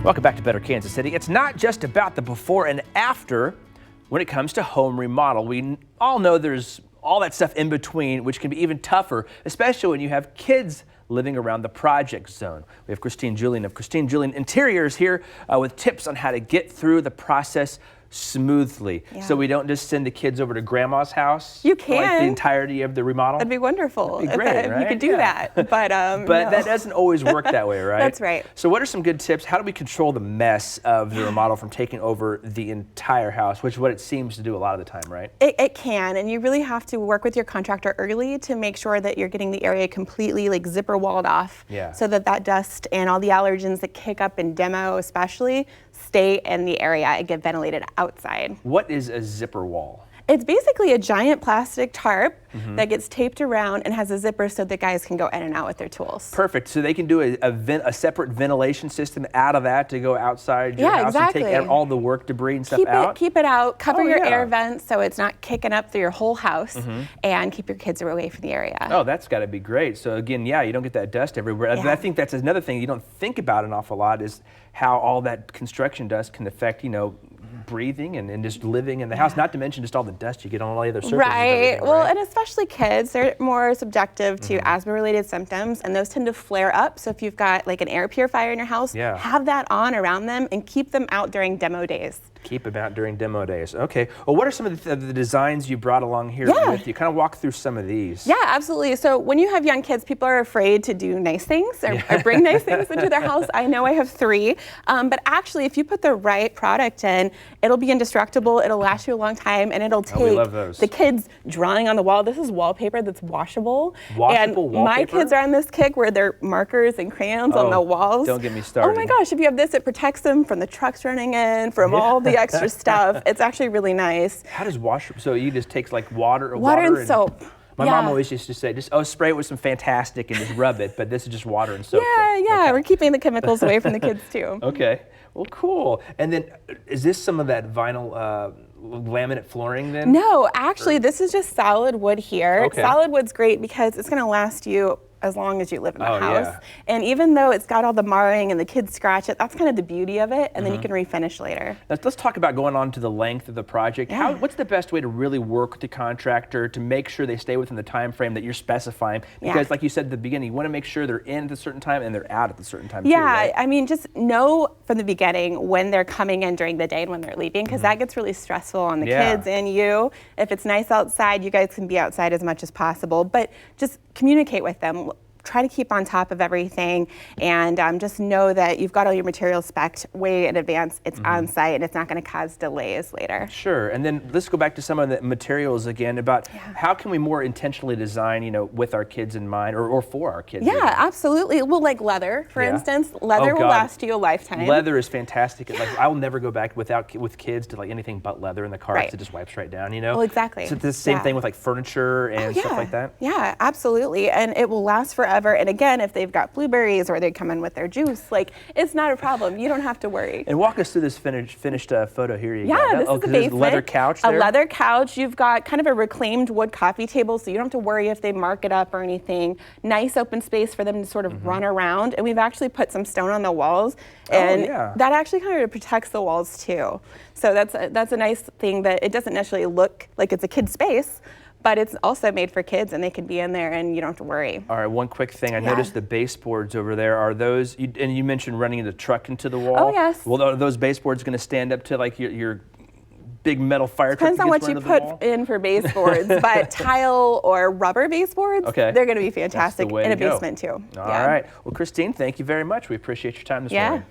Welcome back to Better Kansas City. It's not just about the before and after when it comes to home remodel. We all know there's all that stuff in between, which can be even tougher, especially when you have kids living around the project zone. We have Christine Julian of Christine Julian Interiors here with tips on how to get through the process smoothly, so we don't just send the kids over to grandma's house. You can. For like the entirety of the remodel. That'd be wonderful. That'd be great, if right? you could do that. But no. That doesn't always work that way, right? That's right. So what are some good tips? How do we control the mess of the remodel from taking over the entire house, which is what it seems to do a lot of the time, right? It can, and you really have to work with your contractor early to make sure that you're getting the area completely like zipper walled off, so that dust and all the allergens that kick up in demo especially stay in the area and get ventilated outside. What is a zipper wall? It's basically a giant plastic tarp that gets taped around and has a zipper so the guys can go in and out with their tools. Perfect. So they can do a separate ventilation system out of that to go outside your house and take all the work debris and stuff out? Keep it out. Cover your air vents so it's not kicking up through your whole house, and keep your kids away from the area. Oh, that's got to be great. So again, you don't get that dust everywhere. I think that's another thing you don't think about an awful lot is how all that construction dust can affect, breathing and just living in the house, not to mention just all the dust you get on all the other surfaces. Right. Well, and especially kids, they're more subjective to asthma-related symptoms, and those tend to flare up. So if you've got like an air purifier in your house, have that on around them and keep them out during demo days. Keep them out during demo days. Okay. Well, what are some of the designs you brought along here with you? Kind of walk through some of these. Yeah, absolutely. So when you have young kids, people are afraid to do nice things or bring nice things into their house. I know I have 3. But actually, if you put the right product in, it'll be indestructible, it'll last you a long time, and it'll take the kids drawing on the wall. This is wallpaper that's washable. Washable wallpaper? My kids are on this kick where they're markers and crayons on the walls. Don't get me started. Oh my gosh, if you have this, it protects them from the trucks running in, from all the extra stuff. It's actually really nice. How does so you just takes like water and soap. My mom always used to say, just spray it with some Fantastic and just rub it, but this is just water and soap. We're keeping the chemicals away from the kids too. Okay, well, cool. And then is this some of that vinyl laminate flooring then? No, actually, this is just solid wood here. Solid wood's great because it's going to last you as long as you live in the house. And even though it's got all the marring and the kids scratch it, that's kind of the beauty of it, and then you can refinish later. Let's talk about going on to the length of the project. What's the best way to really work with the contractor to make sure they stay within the time frame that you're specifying? Because like you said at the beginning, you want to make sure they're in at a certain time and they're out at a certain time too, right? I mean, just know from the beginning when they're coming in during the day and when they're leaving, because that gets really stressful on the kids and you. If it's nice outside, you guys can be outside as much as possible, but just communicate with them. Try to keep on top of everything, and just know that you've got all your materials spec'd way in advance. It's on site, and it's not going to cause delays later. Sure. And then let's go back to some of the materials again about how can we more intentionally design, with our kids in mind, or for our kids. Yeah, absolutely. Well, like leather, for instance. Leather will last you a lifetime. Leather is fantastic. Like I will never go back with kids to like anything but leather in the car because it just wipes right down. Well, exactly. So it's the same thing with like furniture and stuff like that. Yeah, absolutely. And it will last forever. And again, if they've got blueberries or they come in with their juice, like it's not a problem. You don't have to worry. And walk us through this finished photo here. This is the basic. Leather couch there? A leather couch. You've got kind of a reclaimed wood coffee table, so you don't have to worry if they mark it up or anything. Nice open space for them to sort of run around. And we've actually put some stone on the walls, and that actually kind of protects the walls too. So that's a nice thing that it doesn't necessarily look like it's a kid's space, but it's also made for kids, and they can be in there, and you don't have to worry. All right, one quick thing. I noticed the baseboards over there. Are those, and you mentioned running the truck into the wall. Oh, yes. Well, are those baseboards going to stand up to like your big metal fire truck? Depends on what you put in for baseboards, but tile or rubber baseboards, they're going to be fantastic in a basement too. All right. Well, Christine, thank you very much. We appreciate your time this morning.